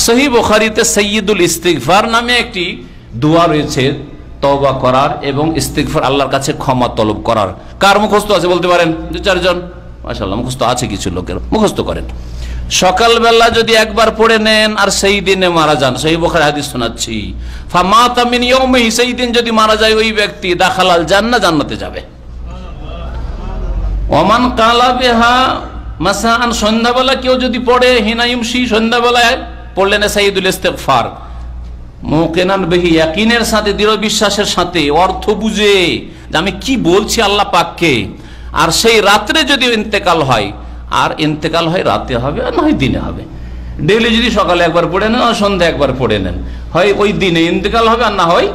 সহিহ বুখারীতে সাইয়্যিদুল ইস্তিগফার নামে একটি দোয়া রয়েছে, তওবা করার এবং ইস্তিগফার, আল্লাহর কাছে ক্ষমা তলব করার। কার মুখস্থ আছে বলতে পারেন? 2-4 জন মাশাআল্লাহ মুখস্থ আছে, কিছু লোকের মুখস্থ করেন। সকালবেলা যদি একবার পড়ে নেন আর সেই দিনে মারা যান, সহিহ বুখারী হাদিস শোনাচ্ছি, ফামাতা মিন ইয়াউমিহি, সেই দিন যদি মারা যায় ওই ব্যক্তি, দাখালাল জান্নাহ, জান্নাতে যাবে। ওমান কালা বিহা মাসাআন, সন্ধ্যাবেলা কেউ যদি পড়ে, হিনা ইউমসি, সন্ধ্যাবেলায় পড়লেন সাইয়্যিদুল ইস্তিগফার, মুকিনান বিহি, ইয়াকিনের সাথে, দৃঢ় বিশ্বাসের সাথে, অর্থ বুঝে যে আমি কি বলছি আল্লাহ পাককে। আর সেই রাত্রে যদি ইন্তেকাল হয়, আর ইন্তেকাল হয় রাতে হবে আর না হয় দিনে হবে। ডেইলি যদি সকালে একবার পড়ে নেন আর সন্ধ্যা একবার পড়ে নেন, হয় ওই দিনে ইন্তেকাল হবে আর না হয়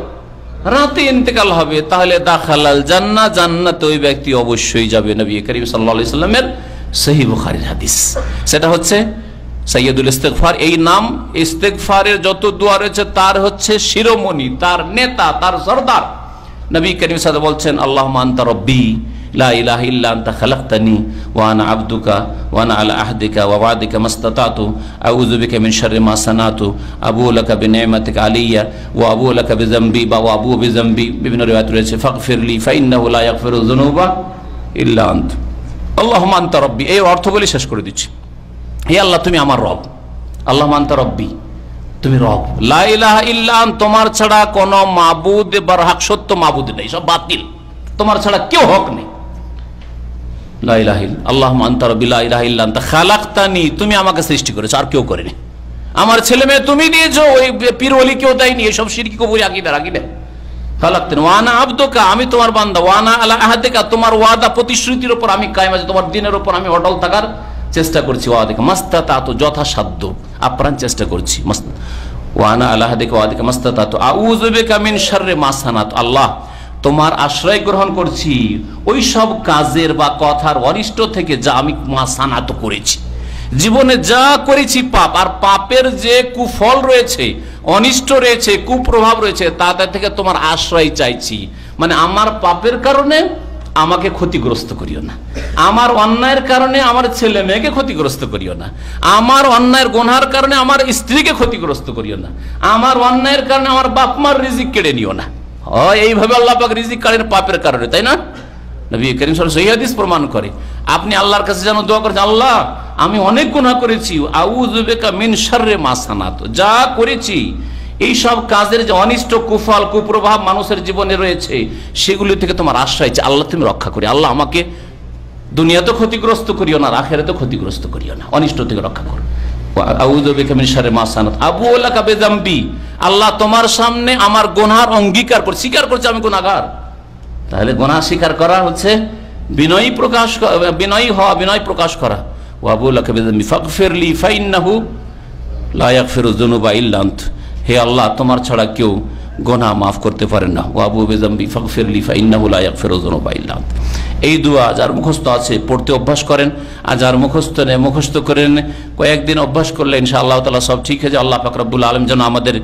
রাতে ইন্তেকাল হবে, তাহলে দাখালাল জান্নাহ, জান্নাতে ওই ব্যক্তি অবশ্যই যাবে। নবী করিম সাল্লাল্লাহু আলাইহি সাল্লামের সহিহ বুখারীর হাদিস। সেটা হচ্ছে সাইয়্যিদুল ইস্তিগফার। এই নাম ইস্তিগফারের যত দোয়া রয়েছে তার হচ্ছে শিরোমণি, তার নেতা, তার সরদার। নবী করিম সাল্লাল্লাহু আলাইহি ওয়াসাল্লাম বলছেন, আল্লাহুম্মা আনতা রাব্বি লা ইলাহা ইল্লা আনতা খালাকতানি ওয়া আনা আবদুকা ওয়া আনা আলা আহদিকা ওয়া ওয়াদিকা মাসতাতাতু আউযু বিকা মিন শাররি মা সানাতু আবু লাকা বিনি'মাতিকা আলাইয়া ওয়া আবু লাকা বিযামবি বা ওয়া আবু বিযামবি। বিভিন্ন রিওয়ায়াত রয়েছে, ফাগফিরলি ফাইন্নাহু লা ইয়াগফিরু যুনুবা ইল্লা আনতা। আল্লাহুম্মা আনতা রাব্বি, এই অর্থ বলে শেষ করে দিচ্ছি, হে আল্লাহ তুমি আমার রব। আল্লাহুম্মা আনতা রাব্বি, তুমি রব। লা ইলাহা ইল্লা আন, তোমার ছাড়া কোনো মাবুদ বরহক সত্য মাবুদ নেই, সব বাতিল, তোমার ছাড়া কেউ হক নেই। লা ইলাহা ইল্লা আল্লাহুম্মা আনতা রাব্বি লা ইলাহা ইল্লা আনতা খালাকতানি, তুমি আমাকে সৃষ্টি করেছো, আর কেউ করেনি। আমার ছেলে মেয়ে তুমি দিয়েছো, ওই পীর ওলি কেউ দেয়নি, এসব শিরকি কবুরি আকীদা রাখিনা। খালাকতানি ওয়া আনা আবদুকা, আমি তোমার বান্দা, ওয়া আনা আলা আহদিকা, তোমার ওয়াদা প্রতিশ্রুতির উপর আমি কায়েম আছি, তোমার দ্বীনের উপর আমি অটল থাকার চেষ্টা করছি। ওয়াদিকা মাসতাতাতু, যথাসাধ্য আপ্রাণ চেষ্টা করছি। ওয়া আনা আলা আহদিকা ওয়া ওয়াদিকা মাসতাতাতু আউযু বিকা মিন শাররি মা সানাতু, আল্লাহ তোমার আশ্রয় গ্রহণ করছি ওই সব কাজের বা কথার অনিষ্ট থেকে যা আমি মা সানাতু করেছি, জীবনে যা করেছি পাপ, আর পাপের যে কুফল রয়েছে, অনিষ্ট রয়েছে, কুপ্রভাব রয়েছে, তাদের থেকে তোমার আশ্রয় চাইছি। মানে আমার পাপের কারণে আমাকে ক্ষতিগ্রস্ত করিও না, আমার অন্যায়ের কারণে আমার ছেলে মেয়েকে ক্ষতিগ্রস্ত করিও না, আমার অন্যায়ের গুনাহের কারণে আমার স্ত্রীকে ক্ষতিগ্রস্ত করিও না, আমার অন্যায়ের কারণে আমার বাপ মার রিজিক কেড়ে নিও না। এইভাবে আল্লাহ পাক রিজিক কাড়েন পাপের কারণে, তাই না? নবী করিম সাল্লাল্লাহু আলাইহি ওয়াসাল্লাম সহিহ হাদিস প্রমাণ করে। আপনি আল্লাহর কাছে যেন দোয়া করেছেন, আল্লাহ আমি অনেক গুনাহ করেছি, আউযু বিকা মিন শাররি মা সানাতু, যা করেছি এই সব কাজের যে অনিষ্ট কুফল কুপ্রভাব মানুষের জীবনে রয়েছে সেগুলি থেকে তোমার আশ্রয় চাই, আল্লাহ তুমি রক্ষা করি। আল্লাহ আমাকে দুনিয়াতে ক্ষতিগ্রস্ত করিও না, আখিরাতে ক্ষতিগ্রস্ত করিও না, অনিষ্ট থেকে রক্ষা করো। আউযু বিকা মিন শাররি মা সানাতু আবু লাকা বিযামবি, আল্লাহ তোমার সামনে আমার গুনাহ অঙ্গীকার করছি, স্বীকার করছি আমি গুনাহগার। তাহলে গুনাহ স্বীকার করা হচ্ছে বিনয়ী প্রকাশ, বিনয়ী হওয়া, বিনয় প্রকাশ করা। ওয়া আবু লাকা বিযামবি ফাগফিরলি ফাইন্নাহু লা ইয়াগফিরু যুনুবা ইল্লা আনতা, হে আল্লাহ তোমার ছাড়া কেউ গুনাহ মাফ করতে পারে না। ওয়া আবু বিযামবি ফাগফিরলি ফাইন্নাহু লা ইয়াগফিরু যুনুবা ইল্লা আনতা। এই দোয়া যার মুখস্থ আছে পড়তে অভ্যাস করেন, আর যার মুখস্থ নেই মুখস্থ করেন, কয়েকদিন অভ্যাস করলে ইনশাআল্লাহ তাআলা সব ঠিক হয়ে যায়। আল্লাহ পাক রব্বুল আলামিন যেন আমাদের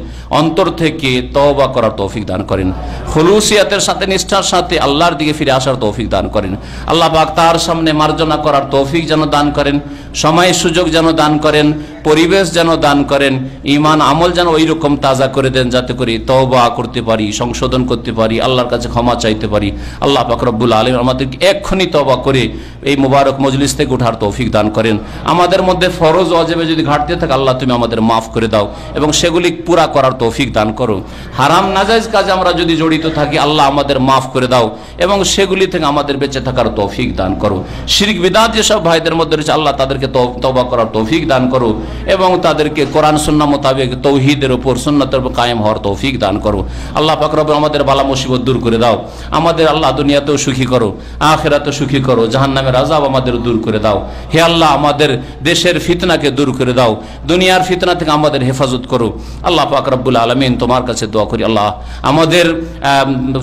অন্তর থেকে তওবা করার তৌফিক দান করেন, খুলুসিয়াতের সাথে নিষ্ঠার সাথে আল্লাহর দিকে ফিরে আসার তৌফিক দান করেন। আল্লাহ পাক তার সামনে মার্জনা করার তৌফিক যেন দান করেন, সময় সুযোগ যেন দান করেন, পরিবেশ যেন দান করেন, ঈমান আমল যেন ওই রকম তাজা করে দেন যাতে করে তওবা করতে পারি, সংশোধন করতে পারি, আল্লাহর কাছে ক্ষমা চাইতে পারি। আল্লাহ পাক রব্বুল আলামিন আমাদের এক্ষুনি তওবা করে এই মুবারক মজলিস থেকে ওঠার তৌফিক দান করেন। আমাদের মধ্যে ফরজ ওয়াজিবে যদি ঘাটতি থাকে আল্লাহ তুমি আমাদের মাফ করে দাও এবং সেগুলি পুরা করার তৌফিক দান করো। হারাম নাজায়েজ কাজে আমরা যদি জড়িত থাকি আল্লাহ আমাদের মাফ করে দাও এবং সেগুলি থেকে আমাদের বেঁচে থাকার তৌফিক দান করো। শিরক বিদআত যেসব ভাইদের মধ্যে রয়েছে আল্লাহ তাদেরকে তওবা করার তৌফিক দান করো এবং তাদেরকে কোরআন সুন্নাহ মোতাবেক তৌহিদের উপর সুন্নাতের উপর কায়েম হওয়ার তৌফিক দান করো। আল্লাহ পাক রব্বুল আমাদের বালা মুসিবত দূর করে দাও, আমাদের আল্লাহ দুনিয়াতেও সুখী করো, আখিরাতেও সুখী করো, জাহান্নামের আযাব আমাদের দূর করে দাও। হে আল্লাহ আমাদের দেশের ফিতনাকে দূর করে দাও, দুনিয়ার ফিতনা থেকে আমাদের হেফাজত করো। আল্লাহ পাক রব্বুল আলামিন তোমার কাছে দোয়া করি, আল্লাহ আমাদের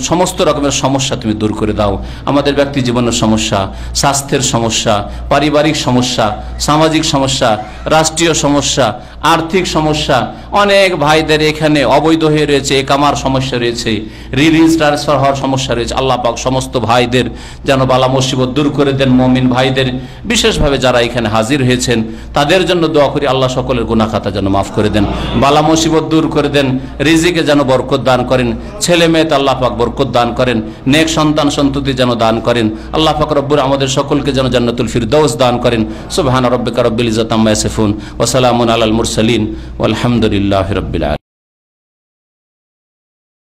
সমস্ত রকমের সমস্যা তুমি দূর করে দাও, আমাদের ব্যক্তি জীবনের সমস্যা, স্বাস্থ্যের সমস্যা, পারিবারিক সমস্যা, সামাজিক সমস্যা, রাষ্ট্রীয় সমস্যা, আর্থিক সমস্যা, অনেক ভাইদের এখানে অবৈধ হয়ে রয়েছে, একামার সমস্যা রয়েছে, রিলিজ ট্রান্সফার হওয়ার সমস্যা রয়েছে। আল্লাহ পাক সমস্ত ভাইদের যেন বালা মুসিবত দূর করে দেন। মুমিন ভাইদের বিশেষভাবে যারা এখানে হাজির হয়েছেন তাদের জন্য দোয়া করি, আল্লাহ সকলের গুনাহ খাতা যেন মাফ করে দেন, বালা মুসিবত দূর করে দেন, রিজিকে যেন বরকত দান করেন, ছেলে মেয়েতে আল্লাহ পাক বরকত দান করেন, নেক সন্তান সন্ততি যেন দান করেন। আল্লাহ পাক রব্বুল আমাদের সকলকে যেন জান্নাতুল ফিরদাউস দান করেন। সুবহান রাব্বিকা রব্বিল ইজ্জাতি আম্মা ইয়াসিফুন ওয়া সালামুন আলাল মুরসালিন ওয়ালহামদুলিল্লাহি রাব্বিল আলামিন।